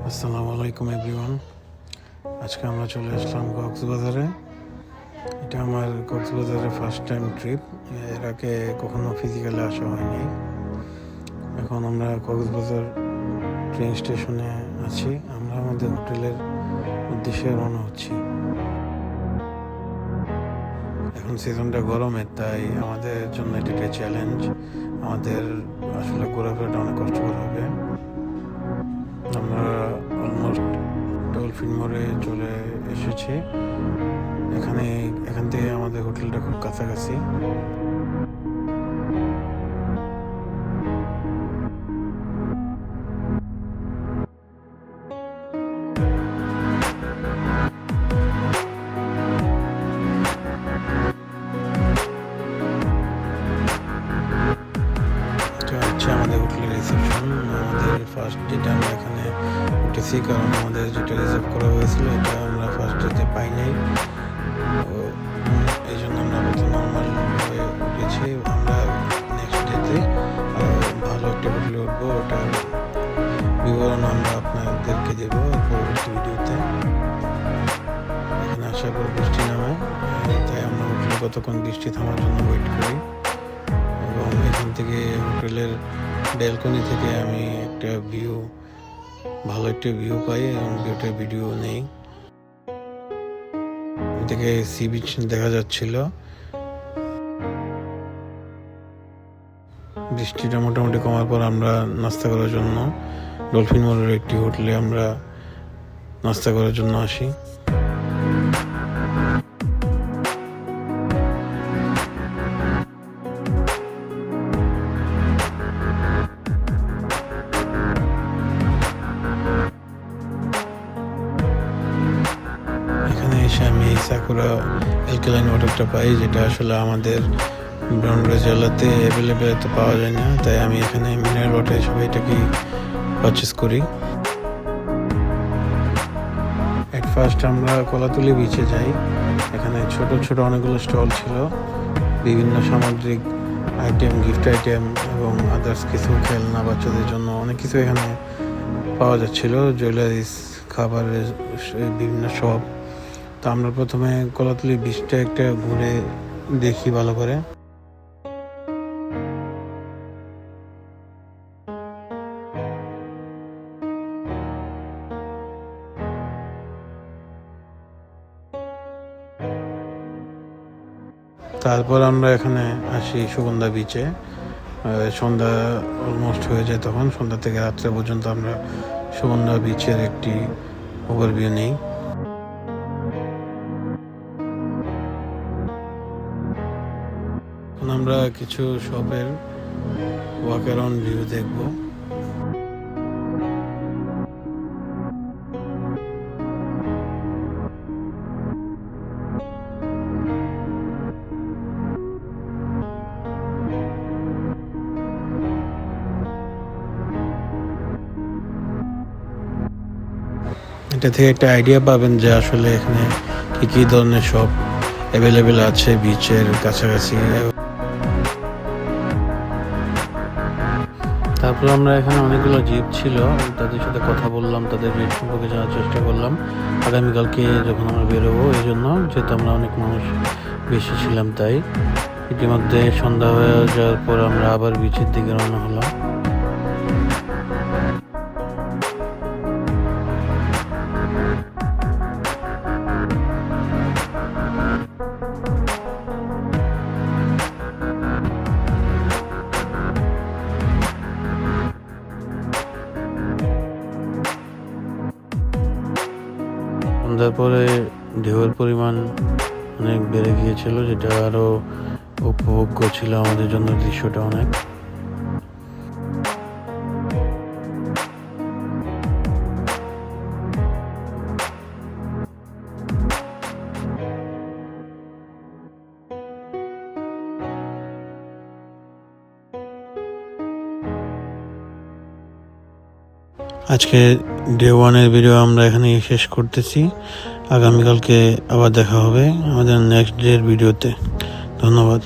আসসালামু আলাইকুম এভরিওয়ান। আজকে আমরা চলে আসলাম কক্সবাজারে। এটা আমার কক্সবাজারের ফার্স্ট টাইম ট্রিপ। এর আগে কখনো ফিজিক্যালি আসা হয়নি। এখন আমরা কক্সবাজার ট্রেন স্টেশনে আছি। আমরা আমাদের হোটেলের উদ্দেশ্যে রওনা হচ্ছি। এখন সিজনটা গরমের, তাই আমাদের জন্য এটা একটা চ্যালেঞ্জ। আমাদের আসলে ঘোরাফেরাটা অনেক কষ্টকর হবে। আমরা অলমোস্ট ডলফিন মোড়ে চলে এসেছি। এখান থেকে আমাদের হোটেলটা খুব কাছাকাছি। এটা হচ্ছে আমাদের হোটেলের রিসেপশন। আমাদের ফার্স্ট যেটা আমরা এখানে উঠেছি, কারণ আমাদের যেটা রিজার্ভ করা হয়েছিল এটা আমরা ফার্স্ট ডেতে পাই নাই। এই জন্য আমরা নর্মাল উঠেছি। আমরা নেক্সট ডেতে ভালো একটা হোটেলে উঠবো। ওটার বিবরণ আমরা আপনাদেরকে দেবো পরবর্তী ভিডিওতে। এখানে আসার পর বৃষ্টি নামে, তাই আমরা হোটেলে কতক্ষণ বৃষ্টি থামার জন্য ওয়েট করি। এবং এখান থেকে হোটেলের ব্যালকনি থেকে আমি ভালো একটা ভিউ পাই এবং ভিউটার ভিডিও নেই। থেকে সি বিচ দেখা যাচ্ছিল। বৃষ্টিটা মোটামুটি কমার পর আমরা নাস্তা করার জন্য ডলফিন মোড়ের একটি হোটেলে আমরা নাস্তা করার জন্য আসি। এখানে এসে আমি সাকুরা অ্যালকালাইন ওয়াটারটা পাই, যেটা আসলে আমাদের ব্রাউনবাড়ি জেলাতে অ্যাভেলেবেল তো পাওয়া যায় না, তাই আমি এখানে মিনারেল ওয়াটার হিসেবে এটাকে পারচেস করি। এট ফার্স্ট আমরা কলাতলি বিচে যাই। এখানে ছোট ছোট অনেকগুলো স্টল ছিল, বিভিন্ন সামুদ্রিক আইটেম, গিফট আইটেম এবং আদার্স কিছু খেলনা, বাচ্চাদের জন্য অনেক কিছু এখানে পাওয়া যাচ্ছিল। জুয়েলারিস, খাবারের বিভিন্ন শপ। তো আমরা প্রথমে কলাতলি বিচটা একটা ঘুরে দেখি ভালো করে। তারপর আমরা এখানে আসি সুগন্ধা বিচে। সন্ধ্যা অলমোস্ট হয়ে যায় তখন। সন্ধ্যা থেকে রাত্রে পর্যন্ত আমরা সুগন্ধা বিচের একটি ওভারভিউ নেই। এখন আমরা কিছু শপের ওয়াক অ্যারাউন্ড ভিউ দেখব। এটা থেকে একটা আইডিয়া পাবেন যে আসলে এখানে কি ধরনের শপ অ্যাভেলেবেল আছে বিচের কাছাকাছি। তারপর আমরা এখানে অনেকগুলো জিপ ছিল, তাদের সাথে কথা বললাম, তাদের রেট সম্পর্কে জানার চেষ্টা করলাম আগামীকালকে যখন আমরা বেরোবো। এই জন্য যেহেতু আমরা অনেক মানুষ বেশি ছিলাম, তাই ইতিমধ্যে সন্ধ্যা হয়ে যাওয়ার পর আমরা আবার বিচের দিকে রওনা হলাম। সন্ধ্যার পরে ঢেউয়ের পরিমাণ অনেক বেড়ে গিয়েছিল, যেটা আরো উপভোগ্য ছিল আমাদের জন্য দৃশ্যটা অনেক। আজকে ডে 1-এর ভিডিও আমরা এখানে শেষ করতেছি। আগামীকালকে আবার দেখা হবে আমাদের নেক্সট ডের ভিডিওতে। ধন্যবাদ।